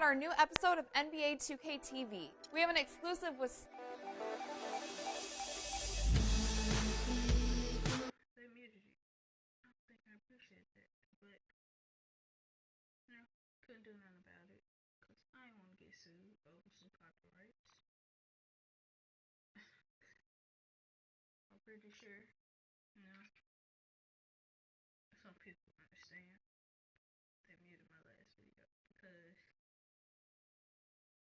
our new episode of NBA 2K TV. We have an exclusive with... They muted you. I don't think I appreciate that, but, you know, couldn't do nothing about it, because I didn't want to get sued over some copyrights. I'm pretty sure, you know, some people understand. They muted my last video, because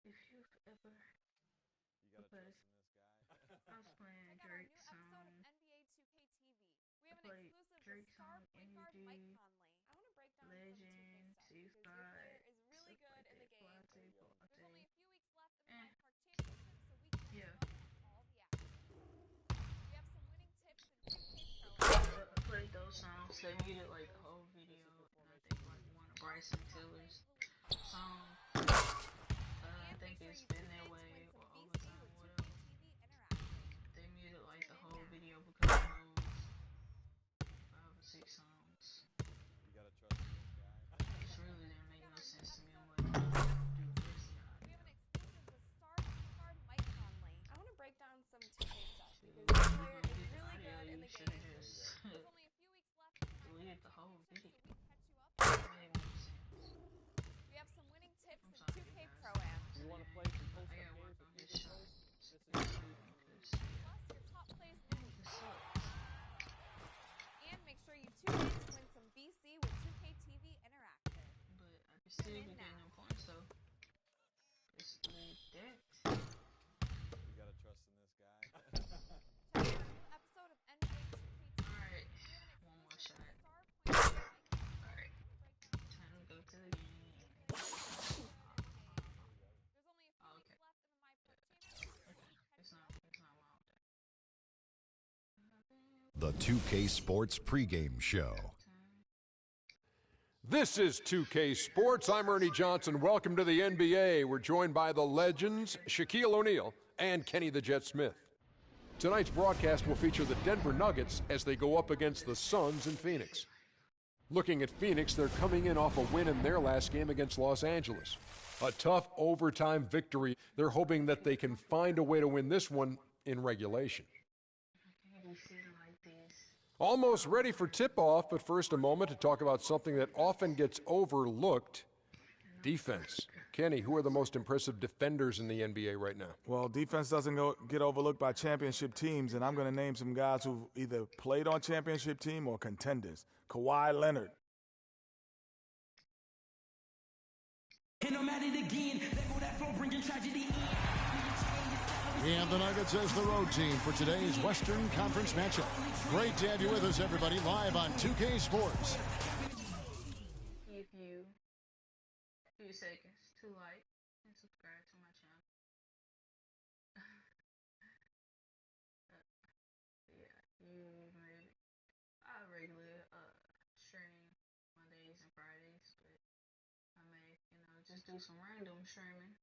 if you've ever... I was playing Drake's song. I played Drake's song, Energy, Legend, C5, stuff like that, Blase. Yeah. I played those songs, they muted like the whole video, and I think like one of Bryson Tiller's songs. I think it's been that way or Overtime, whatever. They muted like the whole video because of those 5 or 6 songs. You gotta trust this guy. It really didn't make no sense to me on what to do with this We have an exclusive with Star Card Mike Conley. I want to break down some 2K stuff because this player is really good in the game. There's only a few weeks left in the deleted the whole video. so we can catch you up. It made no sense. We have some winning tips in 2K Pro-Am. You want to play some post I gotta up work games on with this these shot. players? This is Plus, Plus, your top plays new. it sucks. And make sure you tune in to win some VC with 2K TV Interactive. But I can still be getting them points though. It's like that. You gotta trust in this guy. Check out our new episode of NBA 2K TV. Alright, We have an one more exclusive shot. Star Point Mike Conley. Alright, time to go to the game. There's only a few weeks Okay. left in the My Pro Championship, so we can catch It's you not up. long The 2K Sports pregame show. This is 2K Sports. I'm Ernie Johnson. Welcome to the NBA. We're joined by the legends, Shaquille O'Neal and Kenny the Jet Smith. Tonight's broadcast will feature the Denver Nuggets as they go up against the Suns in Phoenix. Looking at Phoenix, they're coming in off a win in their last game against Los Angeles. A tough overtime victory. They're hoping that they can find a way to win this one in regulation. I can't be sitting like this. Almost ready for tip-off, but first a moment to talk about something that often gets overlooked, defense. Kenny, who are the most impressive defenders in the NBA right now? Well, defense doesn't get overlooked by championship teams, and I'm going to name some guys who've either played on championship team or contenders. Kawhi Leonard. We have the Nuggets as the road team for today's Western Conference matchup. Great to have you with us, everybody, live on 2K Sports. Give you a few seconds to like and subscribe to my channel. Yeah, you made it. I regularly stream Mondays and Fridays, but I may, just do some random streaming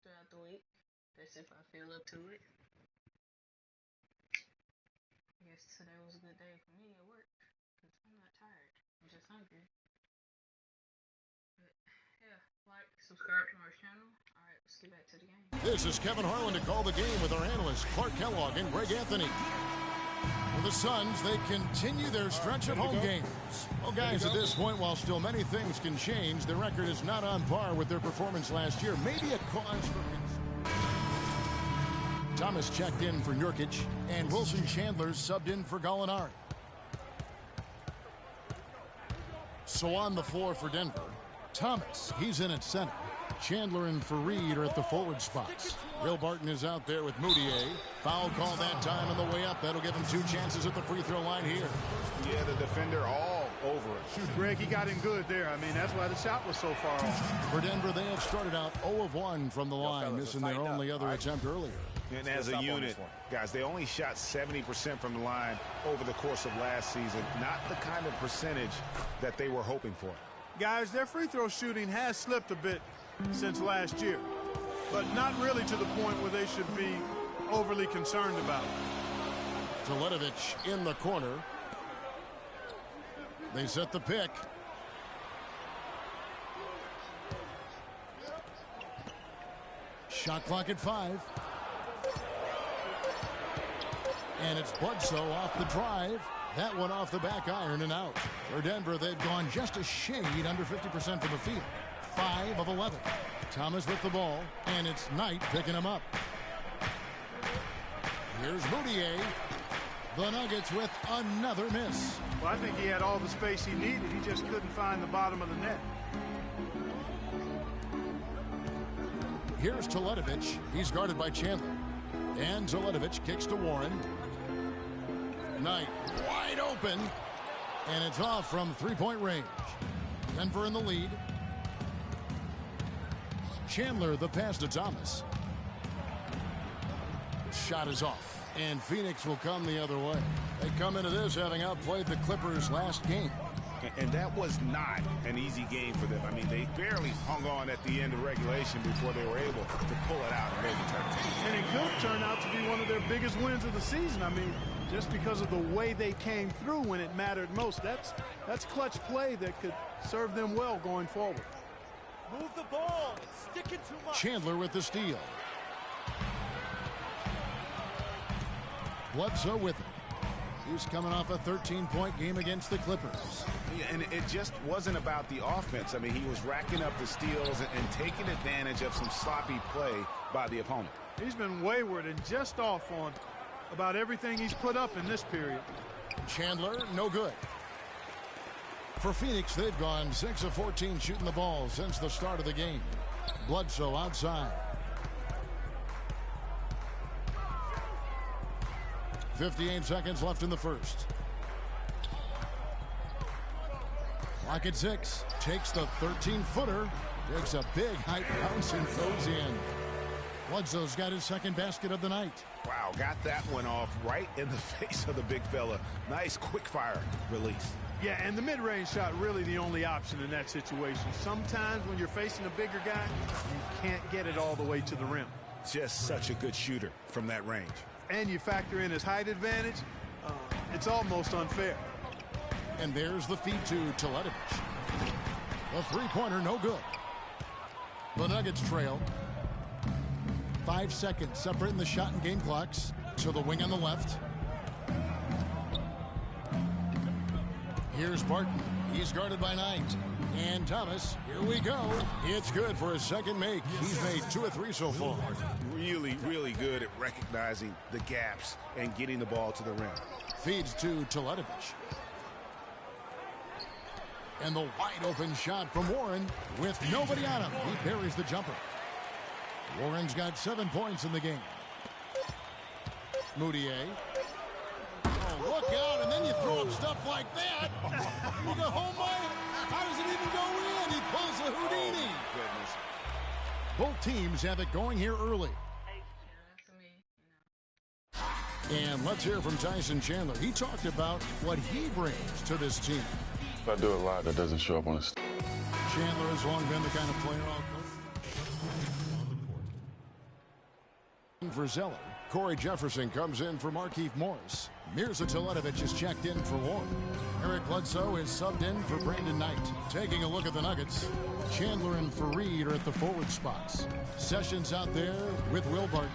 throughout the week. That's if I feel up to it. I guess today was a good day for me at work, because I'm not tired. I'm just hungry. But, yeah, like, subscribe to our channel. Alright, let's get back to the game. This is Kevin Harlan to call the game with our analysts Clark Kellogg and Greg Anthony. For the Suns, they continue their stretch of home games. Well, guys, at this point, while still many things can change, the record is not on par with their performance last year. Maybe a cause for concern. Thomas checked in for Nurkic, and Wilson Chandler subbed in for Gallinari. So on the floor for Denver, Thomas, he's in at center. Chandler and Fareed are at the forward spots. Will Barton is out there with Moutier. Foul call that time on the way up. That'll give him 2 chances at the free throw line here. Yeah, the defender all over it. Shoot, Greg, he got in good there. I mean, that's why the shot was so far off. For Denver, they have started out 0 of 1 from the line, missing their only other attempt earlier. And as a unit, guys, they only shot 70% from the line over the course of last season. Not the kind of percentage that they were hoping for. Guys, their free throw shooting has slipped a bit since last year, but not really to the point where they should be overly concerned about it. Teletovic in the corner. They set the pick. Shot clock at 5. And it's Bledsoe off the drive. That one off the back iron and out. For Denver, they've gone just a shade under 50% from the field. 5 of 11. Thomas with the ball, and it's Knight picking him up. Here's Moutier. The Nuggets with another miss. Well, I think he had all the space he needed. He just couldn't find the bottom of the net. Here's Teletovic. He's guarded by Chandler. And Teletovic kicks to Warren. Knight wide open. And it's off from three-point range. Denver in the lead. Chandler the pass to Thomas. Shot is off. And Phoenix will come the other way. They come into this having outplayed the Clippers last game. And that was not an easy game for them. I mean, they barely hung on at the end of regulation before they were able to pull it out and overturn it. And it could turn out to be one of their biggest wins of the season. I mean, just because of the way they came through when it mattered most. That's clutch play that could serve them well going forward. Move the ball. It's sticking too much. Chandler with the steal. Bledsoe with it. He's coming off a 13-point game against the Clippers. Yeah, and it just wasn't about the offense. I mean, he was racking up the steals and taking advantage of some sloppy play by the opponent. He's been wayward and just off on about everything he's put up in this period. Chandler, no good. For Phoenix, they've gone 6 of 14 shooting the ball since the start of the game. Bledsoe outside. 58 seconds left in the first. Clock at 6. Takes the 13-footer. Takes a big height bounce and throws in. Bledsoe's got his second basket of the night. Wow, got that one off right in the face of the big fella. Nice quick-fire release. Yeah, and the mid-range shot really the only option in that situation. Sometimes when you're facing a bigger guy, you can't get it all the way to the rim. Just such a good shooter from that range. And you factor in his height advantage, it's almost unfair. And there's the feed to Teletovic. The three-pointer, no good. The Nuggets trail. 5 seconds separating the shot and game clocks. To the wing on the left. Here's Barton. He's guarded by Knight. And Thomas, here we go. It's good for his second make. He's made 2 of 3 so far. Really, really good at recognizing the gaps and getting the ball to the rim. Feeds to Teletovic. And the wide open shot from Warren with nobody on him. He buries the jumper. Warren's got 7 points in the game. Moutier. Oh, look out, and then you throw up stuff like that. You go, oh my, how does it even go in? He pulls a Houdini. Oh, goodness. Both teams have it going here early. And let's hear from Tyson Chandler. He talked about what he brings to this team. I do a lot that doesn't show up on the stage. Chandler has long been the kind of player I'll coach. For Zeller, Corey Jefferson comes in for Markieff Morris. Mirza Teletovic is checked in for Warren. Eric Bledsoe is subbed in for Brandon Knight. Taking a look at the Nuggets, Chandler and Fareed are at the forward spots. Sessions out there with Will Barton,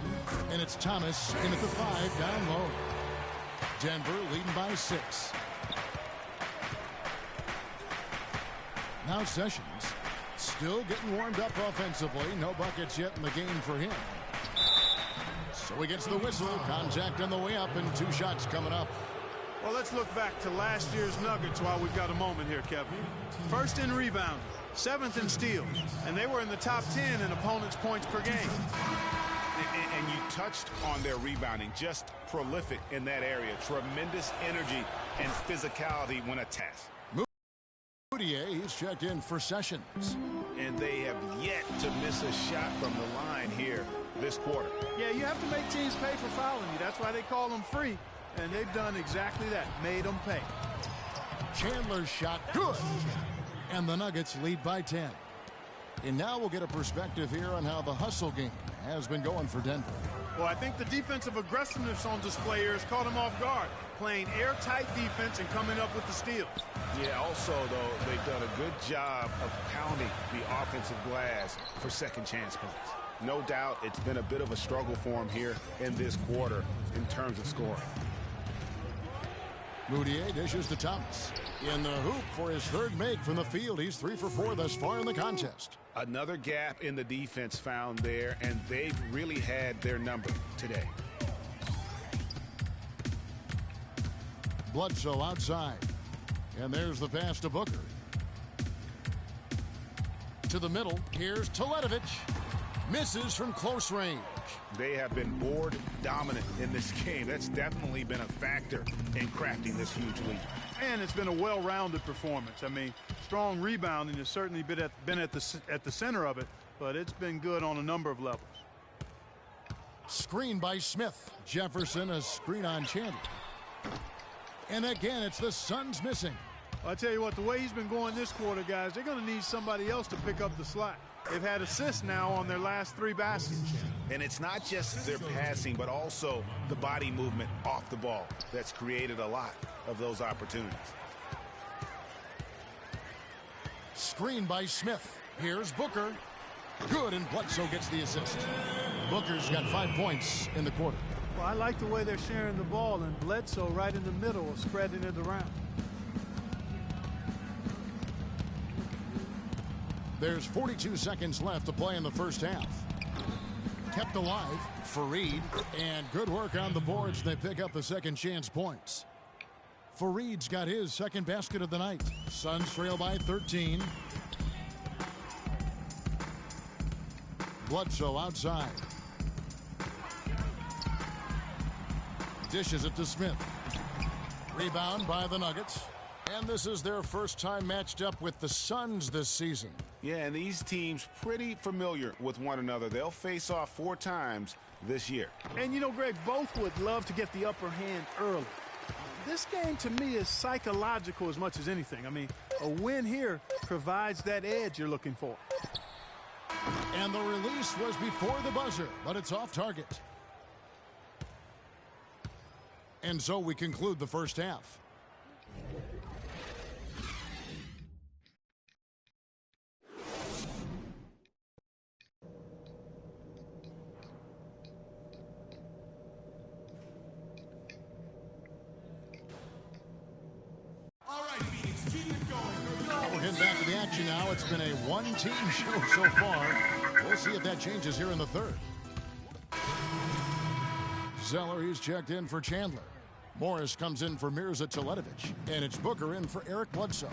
and it's Thomas in at the 5 down low. Denver leading by 6. Now Sessions still getting warmed up offensively. No buckets yet in the game for him. So he gets the whistle. Contact on the way up and 2 shots coming up. Well, let's look back to last year's Nuggets while we've got a moment here, Kevin. First in rebounding, 7th in steals, and they were in the top 10 in opponents' points per game. And you touched on their rebounding. Just prolific in that area. Tremendous energy and physicality when attacked. Moutier, he's checked in for Sessions. And they have yet to miss a shot from the line here this quarter. Yeah, you have to make teams pay for fouling you. That's why they call them free. And they've done exactly that, made them pay. Chandler's shot, good. And the Nuggets lead by 10. And now we'll get a perspective here on how the hustle game has been going for Denver. Well, I think the defensive aggressiveness on display here has caught them off guard. playing airtight defense and coming up with the steals. Yeah, also, though, they've done a good job of pounding the offensive glass for second chance points. No doubt it's been a bit of a struggle for him here in this quarter in terms of scoring. Moutier dishes to Thomas. In the hoop for his third make from the field. He's 3 for 4 thus far in the contest. Another gap in the defense found there, and they've really had their number today. Bledsoe outside. And there's the pass to Booker. To the middle. Here's Teletovic. Misses from close range. They have been board dominant in this game. That's definitely been a factor in crafting this huge lead. And it's been a well-rounded performance. I mean, strong rebounding has certainly been at the center of it, but it's been good on a number of levels. Screen by Smith. Jefferson, a screen on Chandler. And again, it's the Suns missing. Well, I tell you what, the way he's been going this quarter, guys, they're going to need somebody else to pick up the slack. They've had assists now on their last 3 baskets. And it's not just their passing, but also the body movement off the ball that's created a lot of those opportunities. Screen by Smith. Here's Booker. Good, and Bledsoe gets the assist. Booker's got 5 points in the quarter. Well, I like the way they're sharing the ball, and Bledsoe right in the middle, spreading it around. There's 42 seconds left to play in the first half. Kept alive, Fareed, and good work on the boards. They pick up the second chance points. Fareed's got his second basket of the night. Suns trail by 13. Bledsoe outside. Dishes it to Smith. Rebound by the Nuggets. And this is their first time matched up with the Suns this season. Yeah, and these teams pretty familiar with one another. They'll face off 4 times this year. And you know, Greg, both would love to get the upper hand early. This game to me is psychological as much as anything. I mean, a win here provides that edge you're looking for. And the release was before the buzzer, but it's off target. And so we conclude the first half. We're getting back to the action now. It's been a one-team show so far. We'll see if that changes here in the third. Zeller, he's checked in for Chandler. Morris comes in for Mirza Teletovic. And it's Booker in for Eric Bledsoe.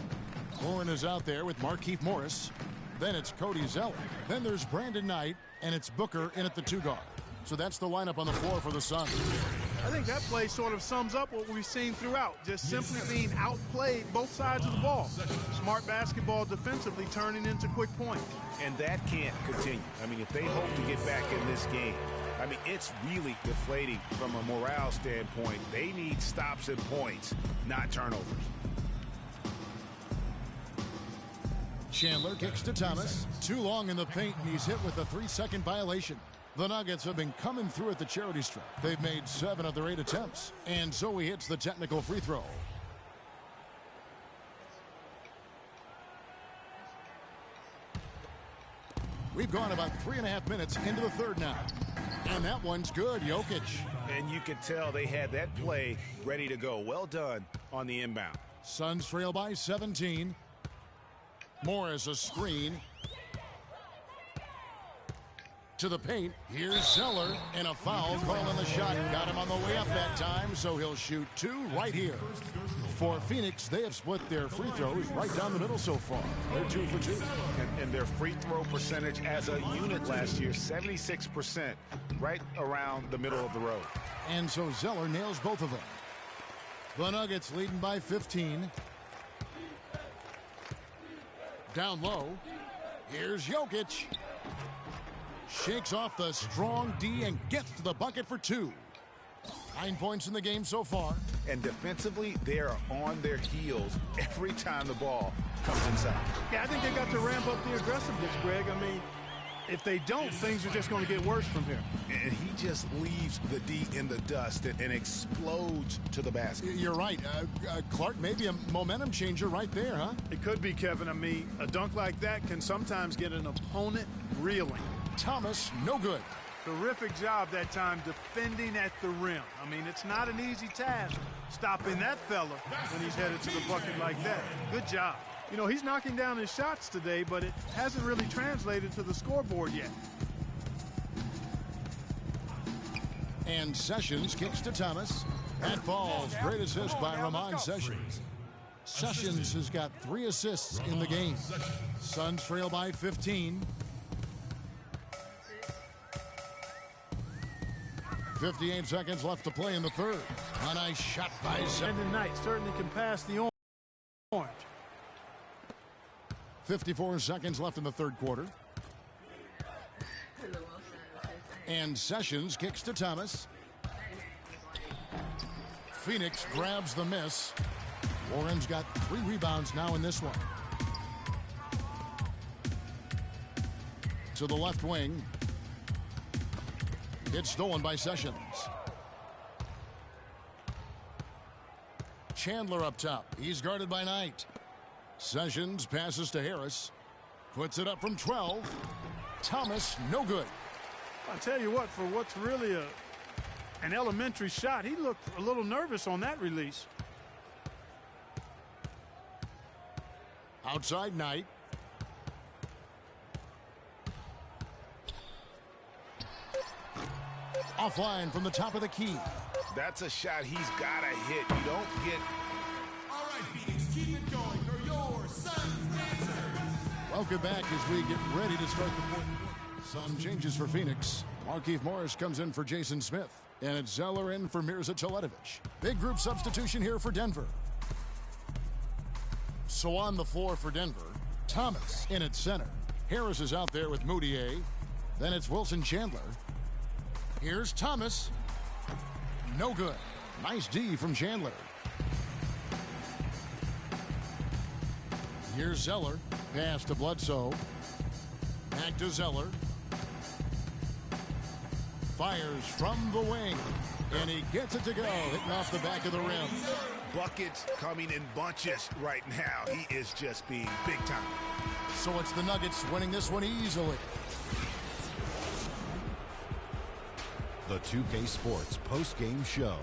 Warren is out there with Markieff Morris. Then it's Cody Zeller. Then there's Brandon Knight. And it's Booker in at the 2 guard. So that's the lineup on the floor for the Suns. I think that play sort of sums up what we've seen throughout. Just simply being outplayed both sides of the ball. Smart basketball defensively turning into quick points. And that can't continue. I mean, if they hope to get back in this game, I mean, it's really deflating from a morale standpoint. They need stops and points, not turnovers. Chandler kicks to Thomas. Too long in the paint, and he's hit with a 3-second violation. The Nuggets have been coming through at the charity stripe. They've made 7 of their 8 attempts. And so he hits the technical free throw. We've gone about 3.5 minutes into the third now. And that one's good, Jokic. And you can tell they had that play ready to go. Well done on the inbound. Suns trail by 17. Morris a screen. To the paint. Here's Zeller. And a foul calling the shot. Got him on the way up that time, so he'll shoot 2 right here. For Phoenix, they have split their free throws right down the middle so far. They're 2 for 2. And their free throw percentage as a unit last year, 76%, right around the middle of the road. And so Zeller nails both of them. The Nuggets leading by 15. Down low. Here's Jokic. Shakes off the strong D and gets to the bucket for 2. 9 points in the game so far. And defensively, they are on their heels every time the ball comes inside. Yeah, I think they got to ramp up the aggressiveness, Greg. I mean, If they don't, things are just going to get worse from here. And he just leaves the D in the dust and explodes to the basket. You're right. Clark, maybe a momentum changer right there, huh? It could be, Kevin. I mean, a dunk like that can sometimes get an opponent reeling. Thomas, no good. Terrific job that time defending at the rim. I mean, it's not an easy task stopping that fella when he's headed to the bucket like that. Good job. You know, he's knocking down his shots today, but it hasn't really translated to the scoreboard yet. And Sessions kicks to Thomas. That falls. Great assist by Ramon Sessions. Sessions has got 3 assists in the game. Suns trail by 15. 58 seconds left to play in the third. A nice shot by Sessions. And Knight certainly can pass the orange. 54 seconds left in the third quarter. And Sessions kicks to Thomas. Phoenix grabs the miss. Warren's got 3 rebounds now in this one. To the left wing. It's stolen by Sessions. Chandler up top. He's guarded by Knight. Sessions passes to Harris. Puts it up from 12. Thomas, no good. I'll tell you what, for what's really an elementary shot, he looked a little nervous on that release. Outside Knight. Offline from the top of the key. That's a shot he's got to hit. You don't get... All right, Phoenix, keep it going for your Suns dancers. Welcome back as we get ready to start the fourth quarter. Some changes for Phoenix. Markieff Morris comes in for Jason Smith. And it's Zeller in for Mirza Teletovic. Big group substitution here for Denver. So on the floor for Denver, Thomas in at center. Harris is out there with Moutier. Then it's Wilson Chandler. Here's Thomas. No good. Nice D from Chandler. Here's Zeller. Pass to Bledsoe. Back to Zeller. Fires from the wing. And he gets it to go. Hitting off the back of the rim. Buckets coming in bunches right now. He is just being big time. So it's the Nuggets winning this one easily. The 2K Sports post-game show.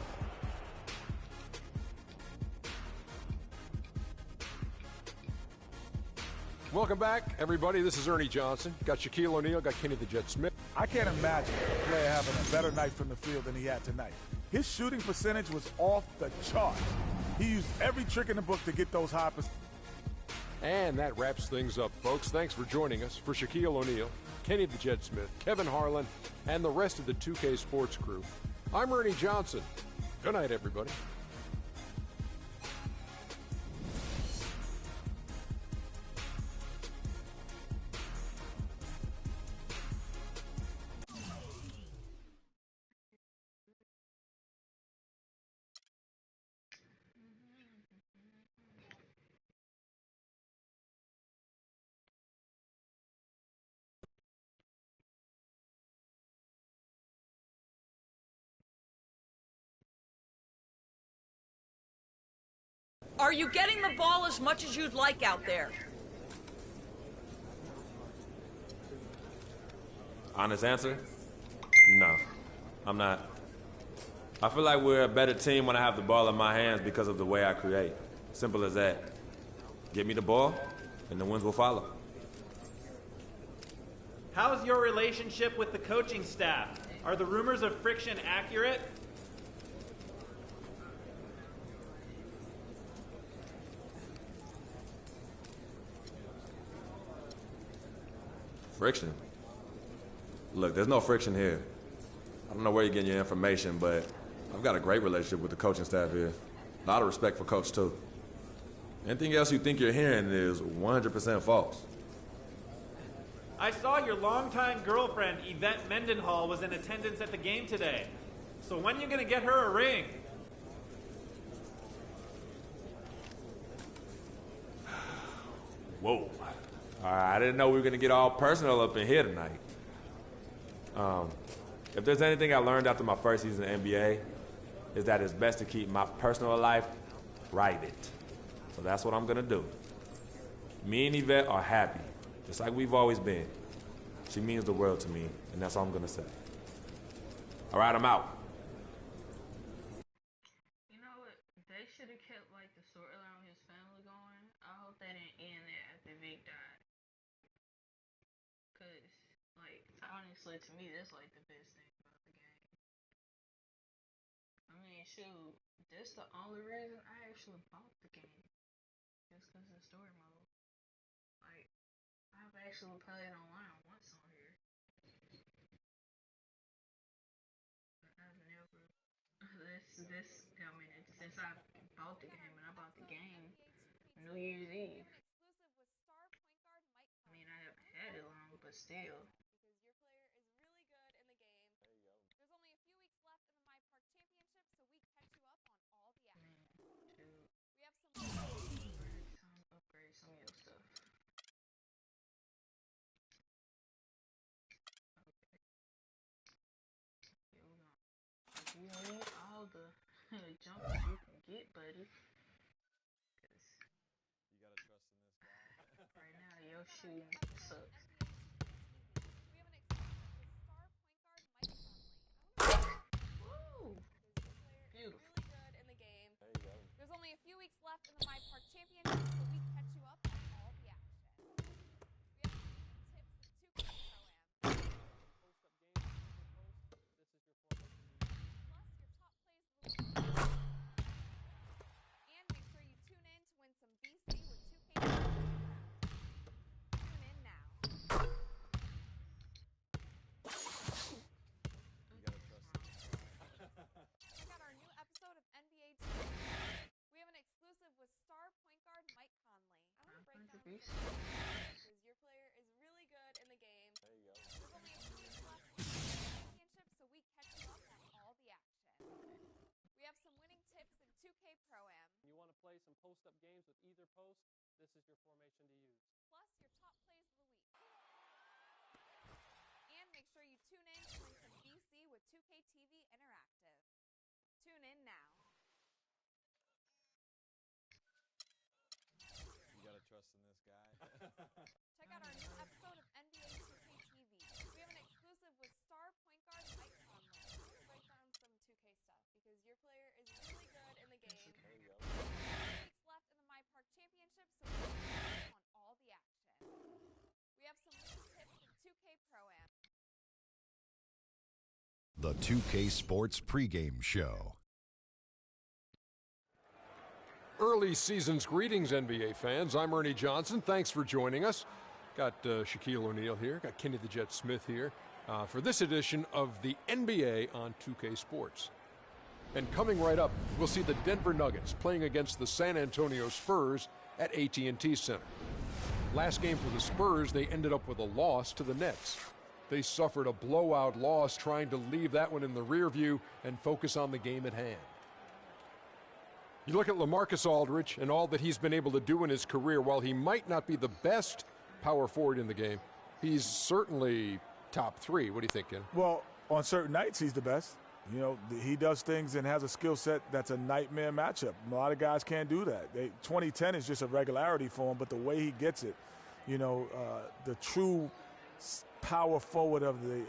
Welcome back, everybody. This is Ernie Johnson. Got Shaquille O'Neal, got Kenny the Jet Smith. I can't imagine a player having a better night from the field than he had tonight. His shooting percentage was off the charts. He used every trick in the book to get those high percentages. And that wraps things up, folks. Thanks for joining us. For Shaquille O'Neal, Kenny the Jet Smith, Kevin Harlan, and the rest of the 2K Sports crew, I'm Ernie Johnson. Good night, everybody. Are you getting the ball as much as you'd like out there? Honest answer? No, I'm not. I feel like we're a better team when I have the ball in my hands because of the way I create. Simple as that. Give me the ball, and the wins will follow. How's your relationship with the coaching staff? Are the rumors of friction accurate? Friction? Look, there's no friction here. I don't know where you're getting your information, but I've got a great relationship with the coaching staff here. A lot of respect for Coach, too. Anything else you think you're hearing is 100% false. I saw your longtime girlfriend, Yvette Mendenhall, was in attendance at the game today. So when are you going to get her a ring? Whoa. I didn't know we were going to get all personal up in here tonight. If there's anything I learned after my first season in the NBA, is that it's best to keep my personal life private. So that's what I'm gonna do. Me and Yvette are happy, just like we've always been. She means the world to me, and that's all I'm gonna say. All right, I'm out. You know what? They should have kept like the storyline with his family going. I hope they didn't end it after Vic died. Cause like honestly, to me, that's like the best thing about the game. I mean, shoot, that's the only reason I actually bought the game. Just cause of the story mode. Like, I've actually played online once on here. I've never. I mean, since I bought the game, and I bought the game New Year's Eve. I mean, I haven't had it long, but still. You need all the jumps you can get, buddy. Cause You gotta trust in this guy. right now, your shooting sucks. Woo! Beautiful. There's only a few weeks left in the My Park Championship, so we catch you up on all the action. We have some tips with 2K Pro-Am. And make sure you tune in to win some BC with 2K Pro-Am. Tune in now. Check out our new episode of NBA 2K. We have an exclusive with star point guard Mike Conley. I want to break down because your player is really good in the game. There's only a few weeks left in the championship, so we catch you up on all the action. We have some winning tips in 2K Pro-Am. You want to play some post-up games with either post, this is your formation to use. Plus your top plays of the week. And make sure you tune in to win some BC with 2K TV Interactive. Tune in now. You gotta trust in this guy. Check out our new episode of NBA 2K TV. We have an exclusive with star point guard Mike Conley. I want to break down some 2K stuff because your player is really good in the game. There's 2 weeks left in the My Park Championship, so we can catch up on all the action. We have some winning tips in 2K Pro-Am. The 2K Sports pregame show. Early season's greetings, NBA fans. I'm Ernie Johnson. Thanks for joining us. Got Shaquille O'Neal here. Got Kenny the Jet Smith here for this edition of the NBA on 2K Sports. And coming right up, we'll see the Denver Nuggets playing against the San Antonio Spurs at AT&T Center. Last game for the Spurs, they ended up with a loss to the Nets. They suffered a blowout loss, trying to leave that one in the rear view and focus on the game at hand. You look at LaMarcus Aldridge and all that he's been able to do in his career. While he might not be the best power forward in the game, he's certainly top 3. What do you think, Ken? Well, on certain nights, he's the best. You know, he does things and has a skill set that's a nightmare matchup. A lot of guys can't do that. 2010 is just a regularity for him, but the way he gets it, you know, the true power forward of the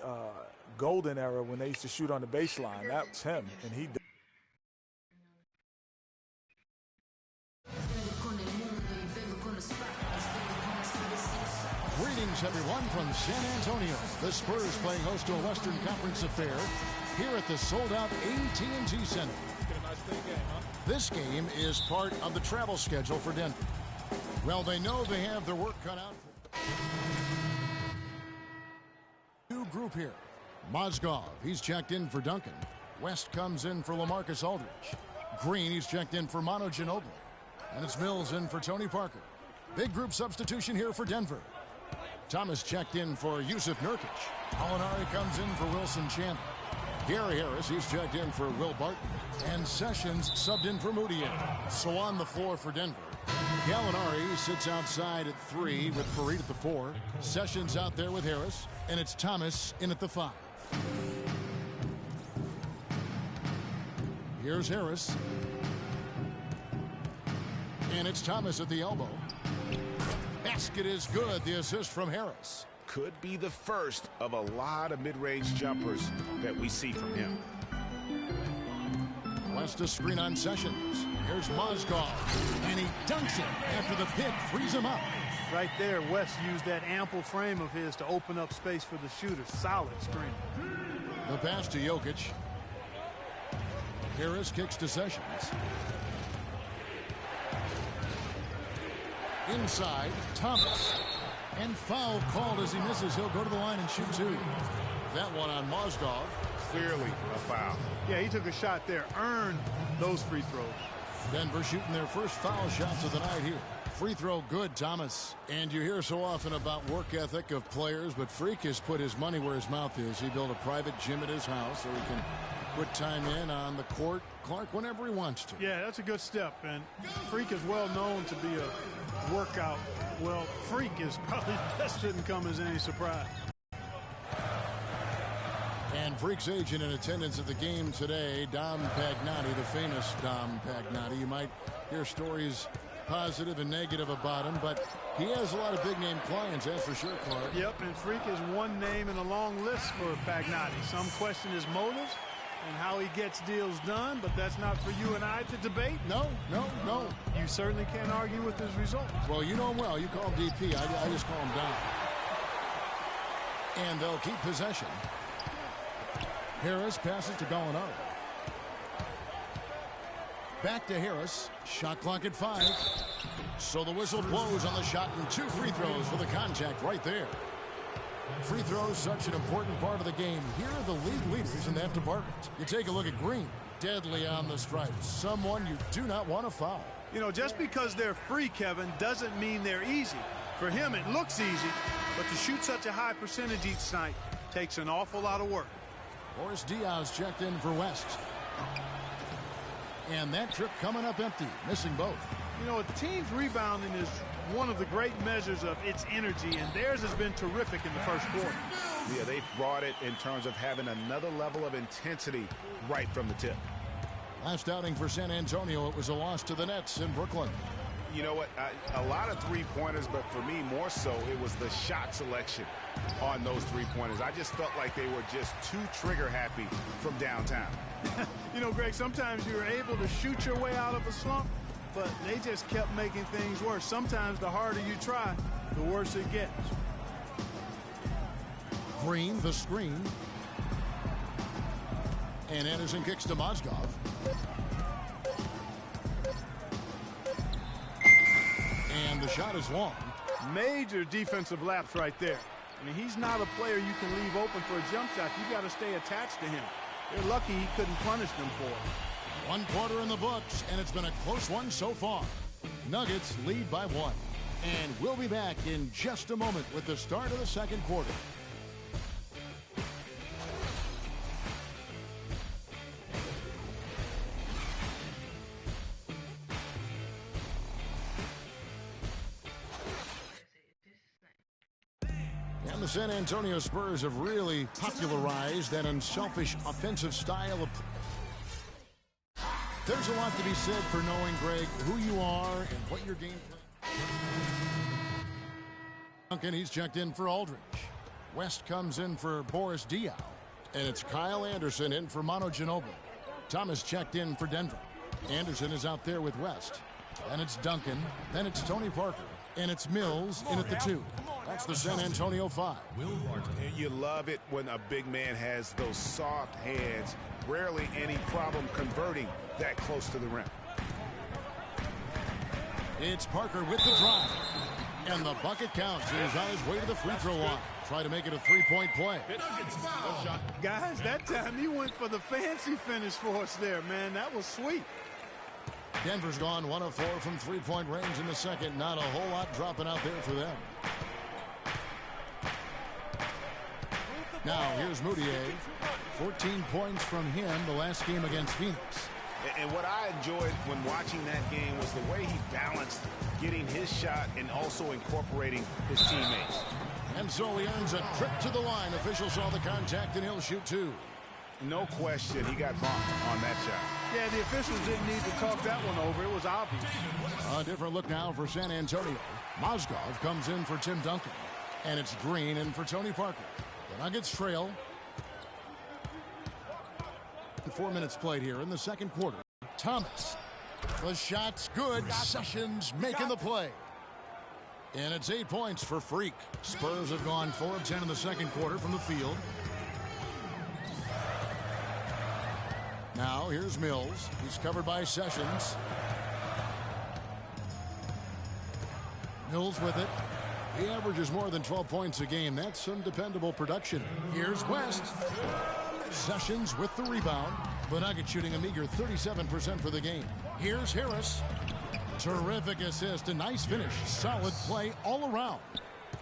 golden era when they used to shoot on the baseline, that's him, and he does. Greetings, everyone, from San Antonio. The Spurs playing host to a Western Conference affair here at the sold-out AT&T Center. This game is part of the travel schedule for Denver. Well, they know they have their work cut out for new group here. Mozgov, he's checked in for Duncan. West comes in for LaMarcus Aldridge. Green, he's checked in for Manu Ginobili. And it's Mills in for Tony Parker. Big group substitution here for Denver. Thomas checked in for Yusuf Nurkic. Alinari comes in for Wilson Chandler. Gary Harris, he's checked in for Will Barton. And Sessions subbed in for Moutier. So on the floor for Denver, Gallinari sits outside at 3 with Fareed at the 4. Sessions out there with Harris. And it's Thomas in at the 5. Here's Harris. And it's Thomas at the elbow. Basket is good. The assist from Harris. Could be the first of a lot of mid-range jumpers that we see from him. West to screen on Sessions. Here's Mozgov. And he dunks it after the pick frees him up. Right there, West used that ample frame of his to open up space for the shooter. Solid screen. The pass to Jokic. Harris kicks to Sessions. Inside, Thomas. And foul called as he misses. He'll go to the line and shoot two. That one on Mozgov. Clearly a foul. Yeah, he took a shot there. Earned those free throws. Denver shooting their first foul shots of the night here. Free throw good, Thomas. And you hear so often about work ethic of players, but Freak has put his money where his mouth is. He built a private gym at his house so he can put time in on the court, Clark, whenever he wants to. Yeah, that's a good step. And Freak is well known to be a workout. Well, Freak is probably, that shouldn't come as any surprise. And Freak's agent in attendance at the game today, Dom Pagnotti, the famous Dom Pagnotti. You might hear stories positive and negative about him, but he has a lot of big-name clients, that's for sure, Clark. Yep, and Freak is one name in a long list for Pagnotti. Some question his motives and how he gets deals done, but that's not for you and I to debate. No. You certainly can't argue with his results. Well, you know him well. You call him DP. I just call him Dom. And they'll keep possession. Harris passes to Gallinari. Back to Harris. Shot clock at 5. So the whistle blows on the shot and 2 free throws for the contact right there. Free throws, such an important part of the game. Here are the league leaders in that department. You take a look at Green. Deadly on the stripes. Someone you do not want to foul. You know, just because they're free, Kevin, doesn't mean they're easy. For him, it looks easy, but to shoot such a high percentage each night takes an awful lot of work. Boris Diaz checked in for West. And that trip coming up empty, missing both. You know, a team's rebounding is one of the great measures of its energy, and theirs has been terrific in the first quarter. Yeah, they've brought it in terms of having another level of intensity right from the tip. Last outing for San Antonio, it was a loss to the Nets in Brooklyn. You know what? A lot of three-pointers, but for me, more so, it was the shot selection on those three-pointers. I just felt like they were just too trigger-happy from downtown. You know, Greg, sometimes you're able to shoot your way out of a slump, but they just kept making things worse. Sometimes the harder you try, the worse it gets. Green, the screen. And Anderson kicks to Mozgov. And the shot is long. Major defensive lapse right there. I mean, he's not a player you can leave open for a jump shot. You got to stay attached to him. They're lucky he couldn't punish them for it. 1 quarter in the books, and it's been a close one so far. Nuggets lead by 1. And we'll be back in just a moment with the start of the second quarter. And the San Antonio Spurs have really popularized that unselfish offensive style of... There's a lot to be said for knowing, Greg, who you are and what your game plan. Duncan, he's checked in for Aldridge. West comes in for Boris Diaw. And it's Kyle Anderson in for Manu Ginobili. Thomas checked in for Denver. Anderson is out there with West. Then it's Duncan. Then it's Tony Parker. And it's Mills in at the 2. That's the San Antonio 5. You love it when a big man has those soft hands. Rarely any problem converting that close to the rim. It's Parker with the drive. And the bucket counts. He's on his way to the free throw line. Try to make it a three-point play. Guys, that time he went for the fancy finish for us there, man. That was sweet. Denver's gone 1 of 4 from three-point range in the second. Not a whole lot dropping out there for them. Now, here's Moutier. 14 points from him the last game against Phoenix. And what I enjoyed when watching that game was the way he balanced getting his shot and also incorporating his teammates. And so he earns a trip to the line. Officials saw the contact, and he'll shoot 2. No question, he got bumped on that shot. Yeah, the officials didn't need to talk that one over. It was obvious. A different look now for San Antonio. Mozgov comes in for Tim Duncan. And it's Green in for Tony Parker. The Nuggets trail. 4 minutes played here in the second quarter. Thomas. The shot's good. Sessions making the play. And it's 8 points for Freak. Spurs have gone 4 of 10 in the second quarter from the field. Now here's Mills. He's covered by Sessions. Mills with it. He averages more than 12 points a game. That's some dependable production. Here's West. Sessions with the rebound. The Nuggets shooting a meager 37% for the game. Here's Harris. Terrific assist. A nice finish. Solid play all around.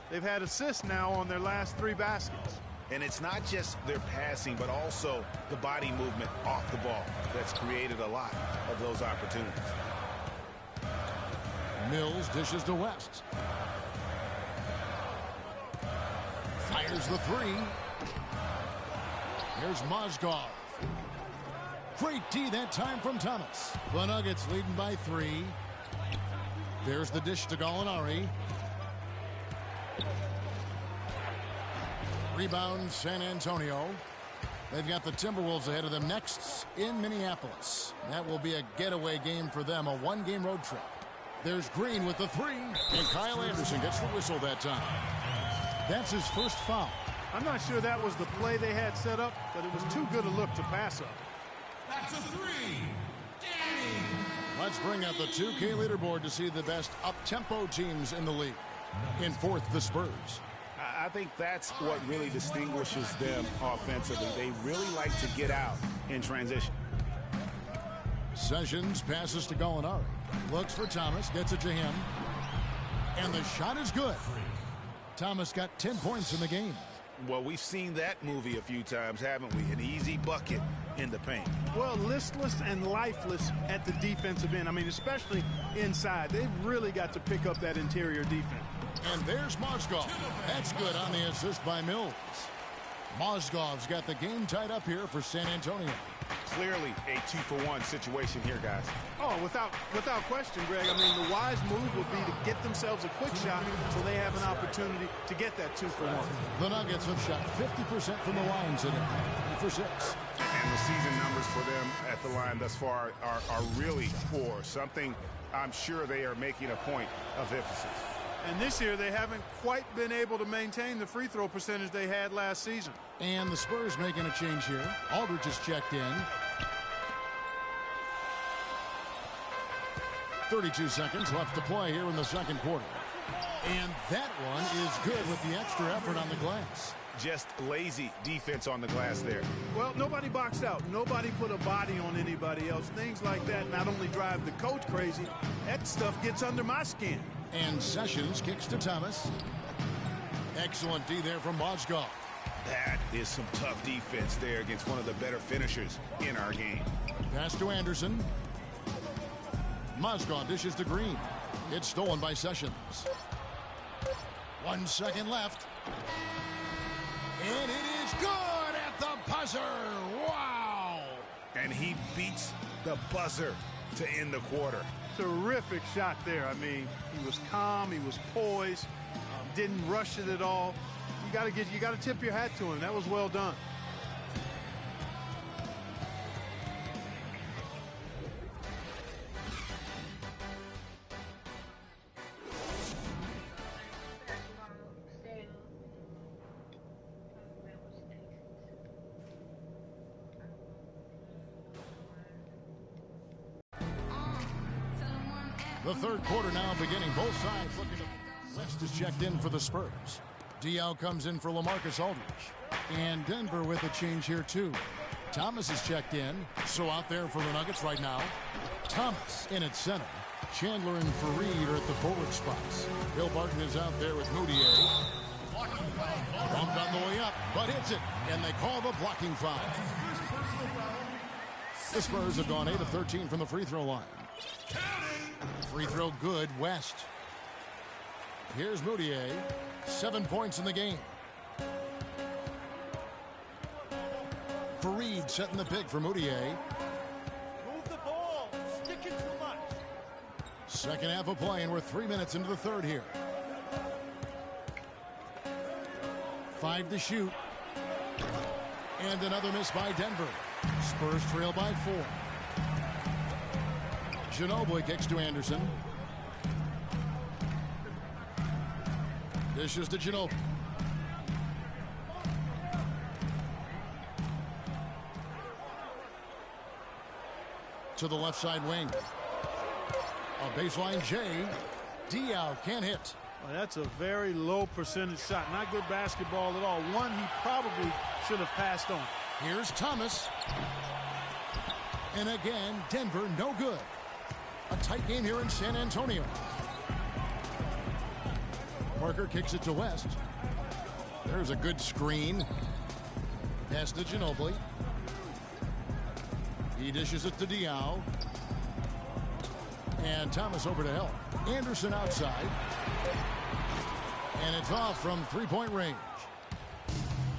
They've had assists now on their last 3 baskets. And it's not just their passing, but also the body movement off the ball that's created a lot of those opportunities. Mills dishes to West. Fires the 3. Here's Mozgov. Great D that time from Thomas. The Nuggets leading by 3. There's the dish to Gallinari. Rebound San Antonio. They've got the Timberwolves ahead of them next in Minneapolis. That will be a getaway game for them, a 1-game road trip. There's Green with the 3, and Kyle Anderson gets the whistle that time. That's his first foul. I'm not sure that was the play they had set up, but it was too good a look to pass up. That's a 3. Danny. Let's bring out the 2K leaderboard to see the best up-tempo teams in the league. In 4th, the Spurs. I think that's what really distinguishes them offensively. They really like to get out in transition. Sessions passes to Gallinari. Looks for Thomas, gets it to him. And the shot is good. Thomas got 10 points in the game. Well, we've seen that movie a few times, haven't we? An easy bucket in the paint. Well, listless and lifeless at the defensive end. I mean, especially inside. They've really got to pick up that interior defense. And there's Mozgov. That's good on the assist by Mills. Mozgov's got the game tied up here for San Antonio. Clearly a 2-for-1 situation here, guys. Oh, without question, Greg. I mean, the wise move would be to get themselves a quick shot so they have an opportunity to get that 2-for-1. The Nuggets have shot 50% from the line today, 3 for 6. And the season numbers for them at the line thus far are really poor. Something I'm sure they are making a point of emphasis. And this year, they haven't quite been able to maintain the free throw percentage they had last season. And the Spurs making a change here. Aldridge is checked in. 32 seconds left to play here in the second quarter. And that one is good with the extra effort on the glass. Just lazy defense on the glass there. Well, nobody boxed out. Nobody put a body on anybody else. Things like that not only drive the coach crazy, that stuff gets under my skin. And Sessions kicks to Thomas. Excellent D there from Mozgov. That is some tough defense there against one of the better finishers in our game. Pass to Anderson. Mozgov dishes to Green. It's stolen by Sessions. 1 second left. And it is good at the buzzer. Wow. And he beats the buzzer to end the quarter. Terrific shot there. I mean, he was calm, he was poised, didn't rush it at all. You got to tip your hat to him. That was well done. The third quarter now beginning. Both sides looking to... West is checked in for the Spurs. Diaw comes in for LaMarcus Aldridge. And Denver with a change here too. Thomas is checked in. So out there for the Nuggets right now. Thomas in at center. Chandler and Fareed are at the forward spots. Bill Barton is out there with Moutier. Bumped on the way up, but hits it. And they call the blocking foul. The Spurs have gone 8 of 13 from the free throw line. Free throw good, West. Here's Moutier. 7 points in the game. Fareed setting the pick for Moutier. Move the ball. Sticking too much. Second half of play, and we're 3 minutes into the third here. 5 to shoot. And another miss by Denver. Spurs trail by 4. Ginobili kicks to Anderson. Dishes to Ginobili. To the left side wing. A baseline J. Diaw can't hit. Well, that's a very low percentage shot. Not good basketball at all. One he probably should have passed on. Here's Thomas. And again, Denver no good. A tight game here in San Antonio. Parker kicks it to West. There's a good screen. Pass to Ginobili. He dishes it to Diaw. And Thomas over to help. Anderson outside. And it's off from three-point range.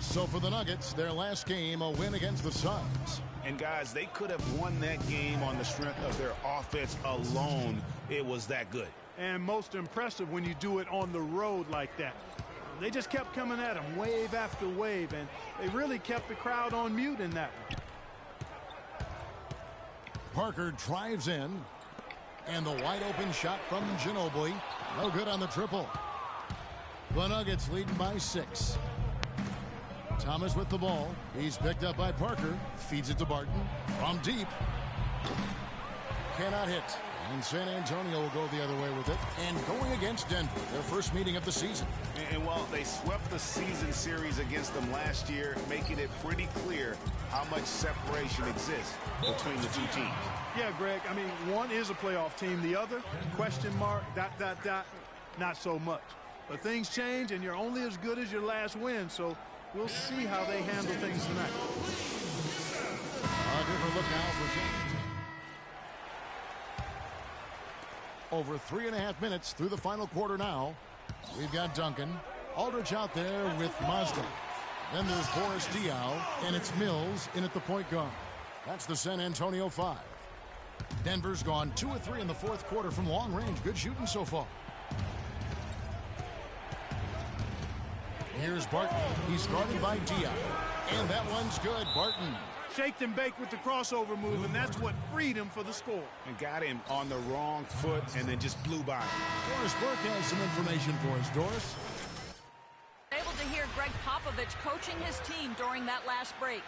So for the Nuggets, their last game, a win against the Suns. And guys, they could have won that game on the strength of their offense alone. It was that good. And most impressive when you do it on the road like that. They just kept coming at them wave after wave, and they really kept the crowd on mute in that one. Parker drives in, and the wide open shot from Ginobili. No good on the triple. The Nuggets leading by 6. Thomas with the ball. He's picked up by Parker. Feeds it to Barton. From deep. Cannot hit. And San Antonio will go the other way with it. And going against Denver, their first meeting of the season. And while they swept the season series against them last year, making it pretty clear how much separation exists between the two teams. Yeah, Greg, I mean, one is a playoff team. The other, question mark, ... not so much. But things change, and you're only as good as your last win, so we'll see how they handle things tonight. A different look now for San. Over 3.5 minutes through the final quarter now. We've got Duncan. Aldridge out there with Mazda. Then there's Boris Diaw, and it's Mills in at the point guard. That's the San Antonio 5. Denver's gone 2 of 3 in the fourth quarter from long range. Good shooting so far. Here's Barton. He's guarded by Diaw. And that one's good. Barton. Shaked and baked with the crossover move, and that's what freed him for the score. And got him on the wrong foot and then just blew by him. Doris Burke has some information for us. Doris? Able to hear Greg Popovich coaching his team during that last break.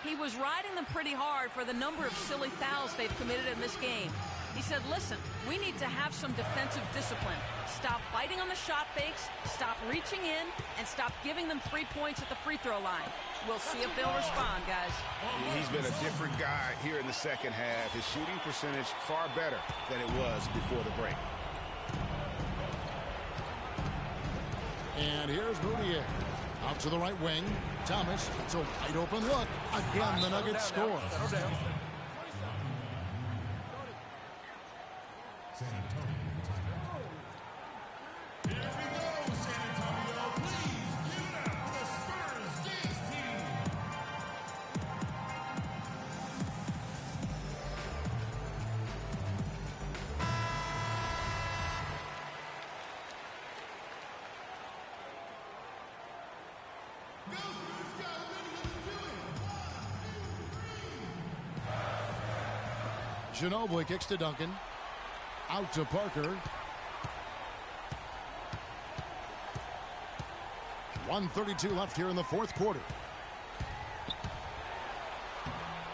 He was riding them pretty hard for the number of silly fouls they've committed in this game. He said, listen, we need to have some defensive discipline. Stop biting on the shot fakes, stop reaching in, and stop giving them 3 points at the free throw line. We'll see if they'll respond, guys. He's been a different guy here in the second half. His shooting percentage far better than it was before the break. And here's Moutier. Out to the right wing. Thomas, it's a wide open look. Again, the Nuggets score. San Antonio. Here we go, San Antonio. Please give it up for the Spurs Dance Team. Go Spurs, go! Let's do it. 1, 2, 3. Ginobili kicks to Duncan. Out to Parker. 1:32 left here in the fourth quarter.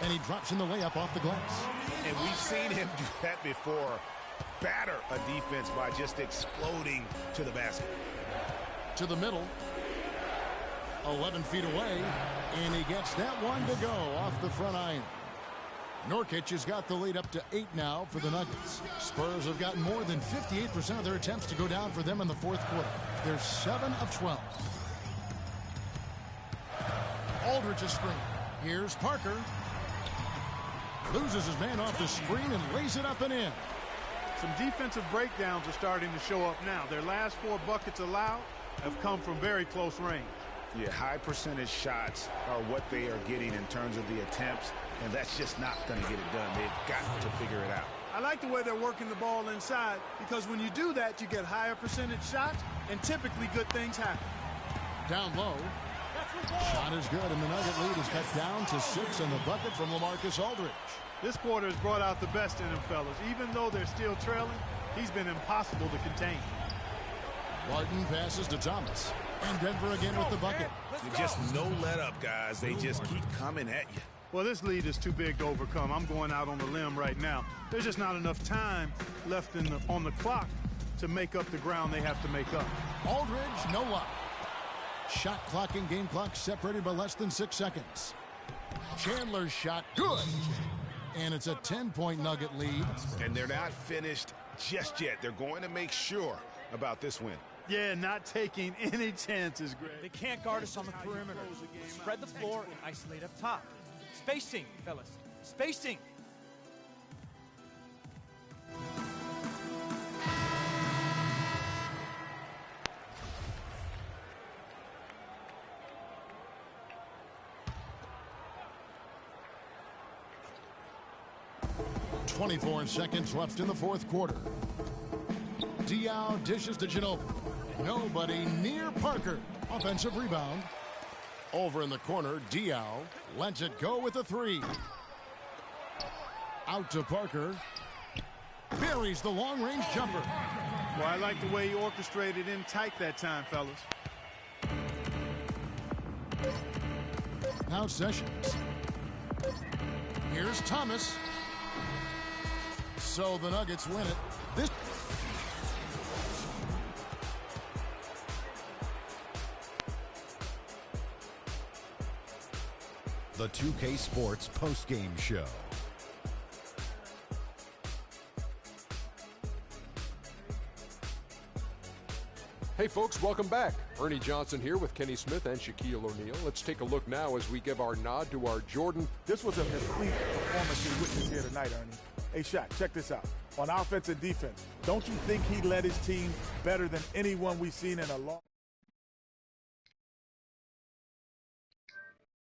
And he drops in the layup off the glass. And we've seen him do that before. Batter a defense by just exploding to the basket. To the middle. 11 feet away. And he gets that one to go off the front iron. Nurkic has got the lead up to 8 now for the Nuggets. Spurs have gotten more than 58% of their attempts to go down for them in the fourth quarter. They're 7 of 12. Aldridge a screen. Here's Parker. Loses his man off the screen and lays it up and in. Some defensive breakdowns are starting to show up now. Their last 4 buckets allowed have come from very close range. Yeah, high percentage shots are what they are getting in terms of the attempts, and that's just not going to get it done. They've got to figure it out. I like the way they're working the ball inside, because when you do that, you get higher percentage shots, and typically good things happen. Down low. Shot is good, and the Nugget lead is cut down to 6 on the bucket from LaMarcus Aldridge. This quarter has brought out the best in him, fellas. Even though they're still trailing, he's been impossible to contain. Martin passes to Thomas. And Denver again with the bucket. Just no let up, guys. They just keep coming at you. Well, this lead is too big to overcome. I'm going out on the limb right now. There's just not enough time left on the clock to make up the ground they have to make up. Aldridge, no luck. Shot clock and game clock separated by less than 6 seconds. Chandler's shot, good. And it's a 10-point Nugget lead. And they're not finished just yet. They're going to make sure about this win. Yeah, not taking any chances, Greg. They can't guard us on the perimeter. Spread the floor and isolate up top. Spacing, fellas. Spacing. .24 seconds left in the 4th quarter. Diaw dishes to Ginobili. Nobody near Parker. Offensive rebound. Over in the corner, Diaw lets it go with a 3. Out to Parker. Buries the long-range jumper. Well, I like the way he orchestrated in tight that time, fellas. Now Sessions. Here's Thomas. So the Nuggets win it. This The 2K Sports postgame show. Hey folks, welcome back. Ernie Johnson here with Kenny Smith and Shaquille O'Neal. Let's take a look now as we give our nod to our Jordan. This was a complete performance we witnessed here tonight, Ernie. Hey, Shaq, check this out. On offense and defense, don't you think he led his team better than anyone we've seen in a long